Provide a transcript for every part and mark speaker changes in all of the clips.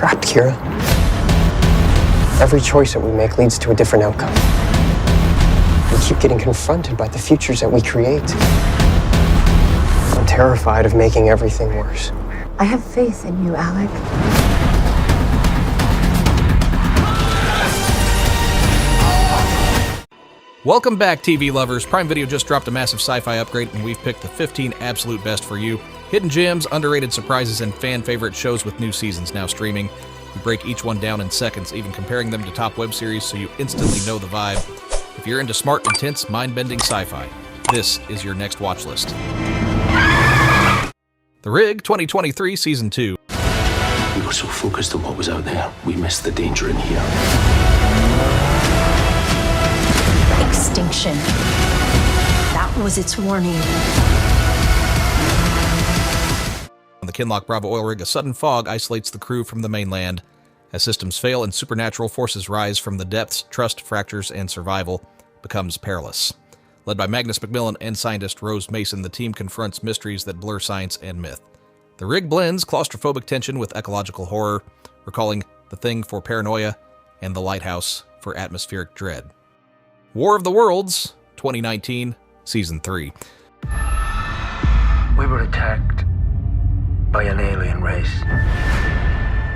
Speaker 1: trapped, Kira. Every choice that we make leads to a different outcome. We keep getting confronted by the futures that we create. I'm terrified of making everything worse.
Speaker 2: I have faith in you, Alec.
Speaker 3: Welcome back, TV lovers. Prime Video just dropped a massive sci-fi upgrade, and we've picked the 15 absolute best for you. Hidden gems, underrated surprises, and fan-favorite shows with new seasons now streaming. We break each one down in seconds, even comparing them to top web series so you instantly know the vibe. If you're into smart, intense, mind-bending sci-fi, this is your next watch list. The Rig 2023 Season 2.
Speaker 4: We were so focused on what was out there, we missed the danger in here.
Speaker 5: Extinction. That was its warning.
Speaker 3: On the Kinloch Bravo oil rig, a sudden fog isolates the crew from the mainland. As systems fail and supernatural forces rise from the depths, trust, fractures, and survival becomes perilous. Led by Magnus Macmillan and scientist Rose Mason, the team confronts mysteries that blur science and myth. The rig blends claustrophobic tension with ecological horror, recalling The Thing for paranoia and The Lighthouse for atmospheric dread. War of the Worlds 2019 Season 3.
Speaker 4: We were attacked by an alien race.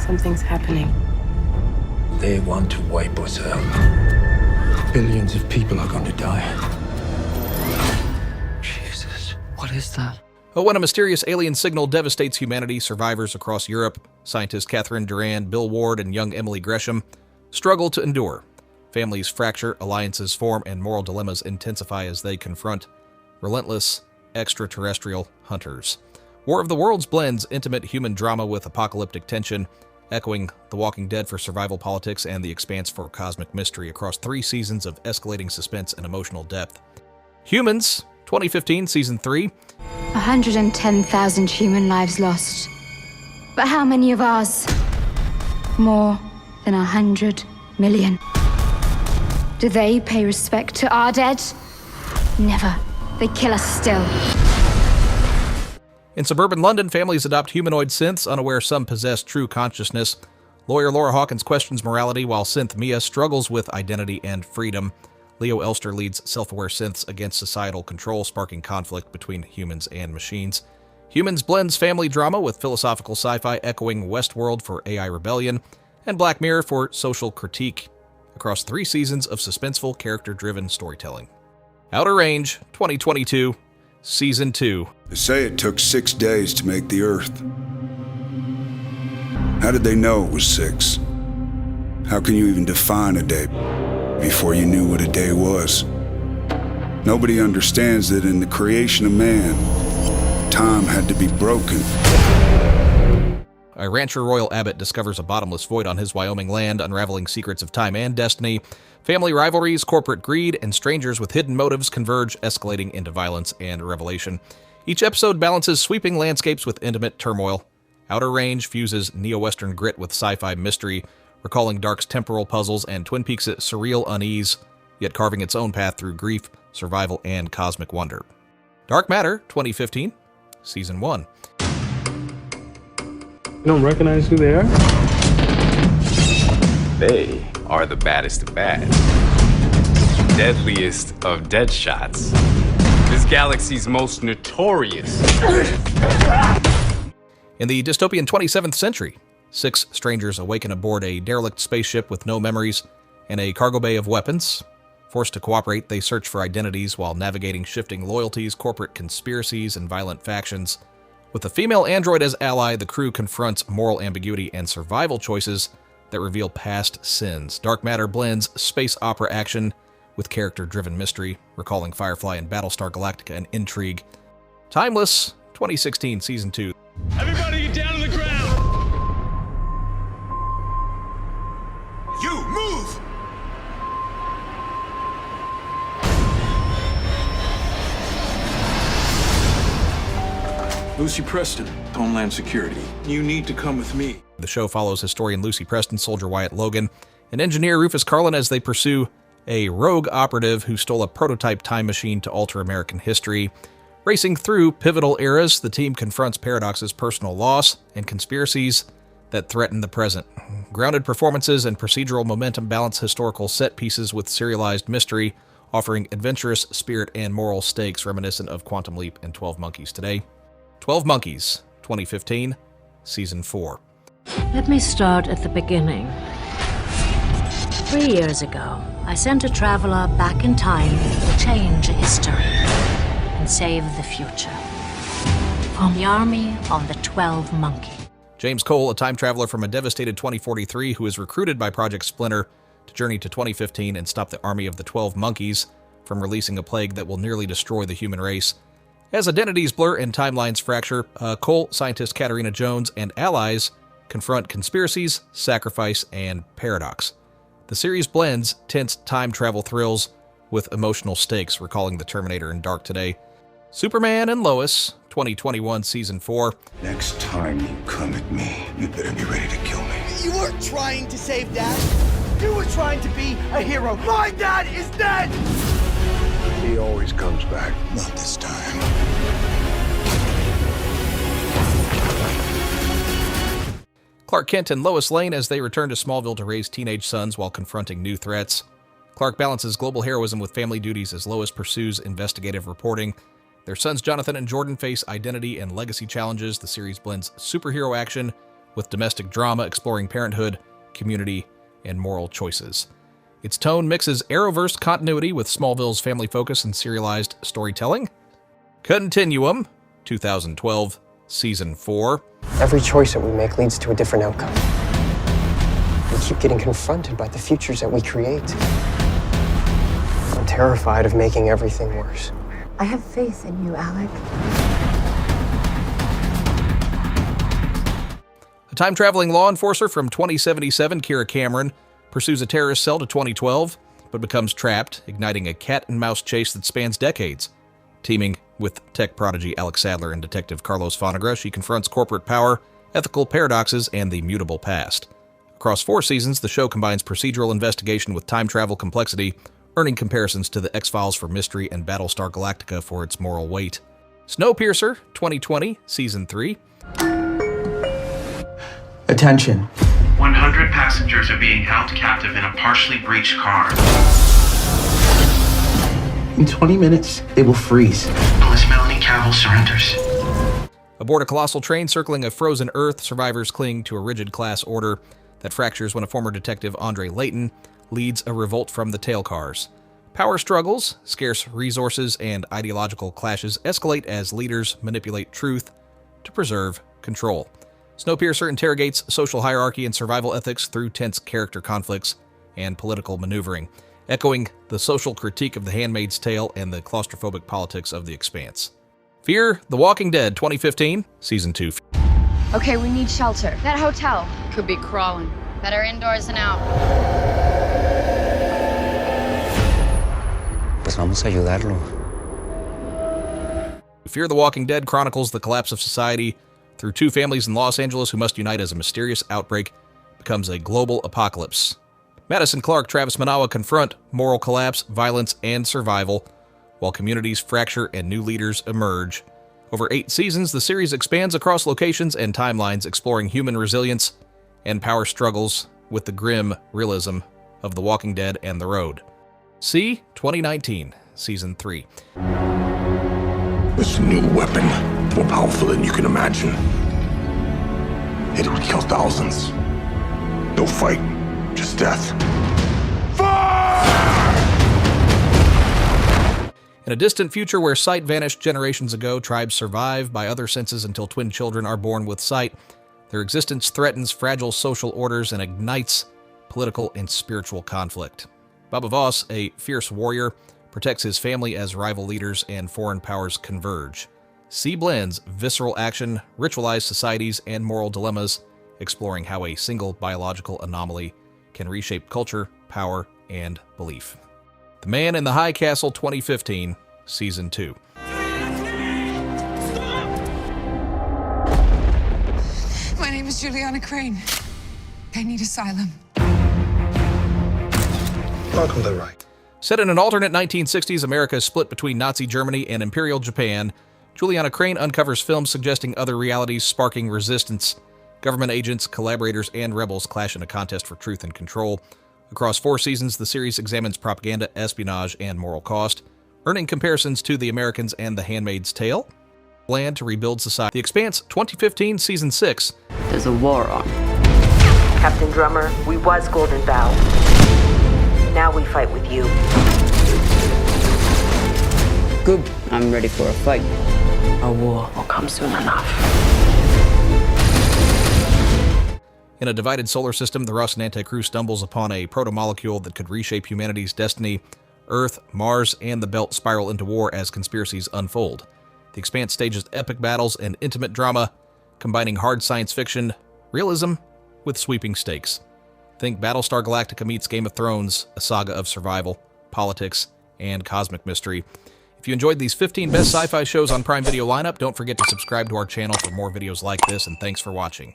Speaker 2: Something's happening.
Speaker 4: They want to wipe us out. Billions of people are going to die. Jesus, what is that?
Speaker 3: Oh, when a mysterious alien signal devastates humanity, survivors across Europe, scientist Catherine Duran, Bill Ward, and young Emily Gresham struggle to endure. Families fracture, alliances form, and moral dilemmas intensify as they confront relentless extraterrestrial hunters. War of the Worlds blends intimate human drama with apocalyptic tension, echoing The Walking Dead for survival politics and The Expanse for cosmic mystery across 3 seasons of escalating suspense and emotional depth. Humans 2015 Season 3.
Speaker 6: 110,000 human lives lost. But how many of ours? More than 100 million. Do they pay respect to our dead? Never. They kill us still.
Speaker 3: In suburban London, families adopt humanoid synths, unaware some possess true consciousness. Lawyer Laura Hawkins questions morality, while synth Mia struggles with identity and freedom. Leo Elster leads self-aware synths against societal control, sparking conflict between humans and machines. Humans blends family drama with philosophical sci-fi, echoing Westworld for AI rebellion, and Black Mirror for social critique, across 3 seasons of suspenseful, character-driven storytelling. Outer Range 2022 Season 2.
Speaker 7: They say it took 6 days to make the Earth. How did they know it was 6? How can you even define a day before you knew what a day was? Nobody understands that in the creation of man, time had to be broken.
Speaker 3: A rancher Royal Abbott discovers a bottomless void on his Wyoming land, unraveling secrets of time and destiny. Family rivalries, corporate greed, and strangers with hidden motives converge, escalating into violence and revelation. Each episode balances sweeping landscapes with intimate turmoil. Outer Range fuses neo-Western grit with sci-fi mystery, recalling Dark's temporal puzzles and Twin Peaks' surreal unease, yet carving its own path through grief, survival, and cosmic wonder. Dark Matter 2015 Season 1.
Speaker 8: You don't recognize who they are?
Speaker 9: They are the baddest of bad. Deadliest of dead shots. This galaxy's most notorious.
Speaker 3: In the dystopian 27th century, 6 strangers awaken aboard a derelict spaceship with no memories and a cargo bay of weapons. Forced to cooperate, they search for identities while navigating shifting loyalties, corporate conspiracies, and violent factions. With a female android as ally, the crew confronts moral ambiguity and survival choices that reveal past sins. Dark Matter blends space opera action with character-driven mystery, recalling Firefly and Battlestar Galactica and intrigue. Timeless 2016 Season 2.
Speaker 8: Everybody get down on the ground!
Speaker 7: You, move!
Speaker 10: Lucy Preston, Homeland Security. You need to come with me.
Speaker 3: The show follows historian Lucy Preston, soldier Wyatt Logan, and engineer Rufus Carlin as they pursue a rogue operative who stole a prototype time machine to alter American history. Racing through pivotal eras, the team confronts paradoxes, personal loss, and conspiracies that threaten the present. Grounded performances and procedural momentum balance historical set pieces with serialized mystery, offering adventurous spirit and moral stakes reminiscent of Quantum Leap and 12 Monkeys today. 12 Monkeys, 2015, Season 4.
Speaker 5: Let me start at the beginning. 3 years ago, I sent a traveler back in time to change history and save the future. From the army of the 12 Monkeys.
Speaker 3: James Cole, a time traveler from a devastated 2043 who is recruited by Project Splinter to journey to 2015 and stop the army of the 12 Monkeys from releasing a plague that will nearly destroy the human race. As identities blur and timelines fracture, Cole, scientist Katarina Jones, and allies confront conspiracies, sacrifice, and paradox. The series blends tense time travel thrills with emotional stakes, recalling the Terminator in Dark Today. Superman and Lois, 2021 Season 4.
Speaker 7: Next time you come at me, you better be ready to kill me.
Speaker 11: You weren't trying to save Dad. You were trying to be a hero. My dad is dead!
Speaker 7: He always comes back. Not this time.
Speaker 3: Clark Kent and Lois Lane as they return to Smallville to raise teenage sons while confronting new threats. Clark balances global heroism with family duties as Lois pursues investigative reporting. Their sons Jonathan and Jordan face identity and legacy challenges. The series blends superhero action with domestic drama, exploring parenthood, community, and moral choices. Its tone mixes Arrowverse continuity with Smallville's family focus and serialized storytelling. Continuum, 2012, Season 4.
Speaker 1: Every choice that we make leads to a different outcome. We keep getting confronted by the futures that we create. I'm terrified of making everything worse.
Speaker 2: I have faith in you, Alec.
Speaker 3: A time-traveling law enforcer from 2077, Kira Cameron, pursues a terrorist cell to 2012, but becomes trapped, igniting a cat-and-mouse chase that spans decades. Teaming with tech prodigy Alex Sadler and Detective Carlos Fonagra, she confronts corporate power, ethical paradoxes, and the mutable past. Across 4 seasons, the show combines procedural investigation with time travel complexity, earning comparisons to The X-Files for mystery and Battlestar Galactica for its moral weight. Snowpiercer, 2020, Season 3.
Speaker 11: Attention.
Speaker 12: 100 passengers are being held captive in a partially breached car.
Speaker 11: In 20 minutes, they will freeze.
Speaker 12: Unless Melanie Cavill surrenders.
Speaker 3: Aboard a colossal train circling a frozen Earth, survivors cling to a rigid class order that fractures when a former detective, Andre Layton, leads a revolt from the tail cars. Power struggles, scarce resources, and ideological clashes escalate as leaders manipulate truth to preserve control. Snowpiercer interrogates social hierarchy and survival ethics through tense character conflicts and political maneuvering, echoing the social critique of The Handmaid's Tale and the claustrophobic politics of The Expanse. Fear the Walking Dead, 2015, Season 2.
Speaker 6: Okay, we need shelter.
Speaker 2: That hotel.
Speaker 6: Could be crawling. Better indoors than out.
Speaker 13: Pues vamos a ayudarlo.
Speaker 3: Fear the Walking Dead chronicles the collapse of society through 2 families in Los Angeles who must unite as a mysterious outbreak becomes a global apocalypse. Madison Clark, Travis Manawa confront moral collapse, violence, and survival, while communities fracture and new leaders emerge. Over 8 seasons, the series expands across locations and timelines, exploring human resilience and power struggles with the grim realism of The Walking Dead and The Road. See 2019, Season 3.
Speaker 10: This new weapon, more powerful than you can imagine. It would kill thousands. No fight, just death.
Speaker 3: In a distant future where sight vanished generations ago, tribes survive by other senses until twin children are born with sight. Their existence threatens fragile social orders and ignites political and spiritual conflict. Baba Voss, a fierce warrior, protects his family as rival leaders and foreign powers converge. C blends visceral action, ritualized societies, and moral dilemmas, exploring how a single biological anomaly can reshape culture, power, and belief. The Man in the High Castle, 2015, Season 2.
Speaker 14: My name is Juliana Crane. I need asylum.
Speaker 10: Welcome to the right.
Speaker 3: Set in an alternate 1960s America split between Nazi Germany and Imperial Japan, Juliana Crane uncovers films suggesting other realities, sparking resistance Government agents, collaborators, and rebels clash in a contest for truth and control. Across 4 seasons, the series examines propaganda, espionage, and moral cost, earning comparisons to The Americans and The Handmaid's Tale. Plan to rebuild society. The Expanse 2015 Season 6.
Speaker 13: There's a war on.
Speaker 15: Captain Drummer, we was Golden Bough. Now we fight with you.
Speaker 13: Good. I'm ready for a fight.
Speaker 15: A war will come soon enough.
Speaker 3: In a divided solar system, the Russian anti-crew stumbles upon a proto-molecule that could reshape humanity's destiny. Earth, Mars, and the Belt spiral into war as conspiracies unfold. The Expanse stages epic battles and intimate drama, combining hard science fiction, realism, with sweeping stakes. Think Battlestar Galactica meets Game of Thrones, a saga of survival, politics, and cosmic mystery. If you enjoyed these 15 best sci-fi shows on Prime Video lineup, don't forget to subscribe to our channel for more videos like this, and thanks for watching.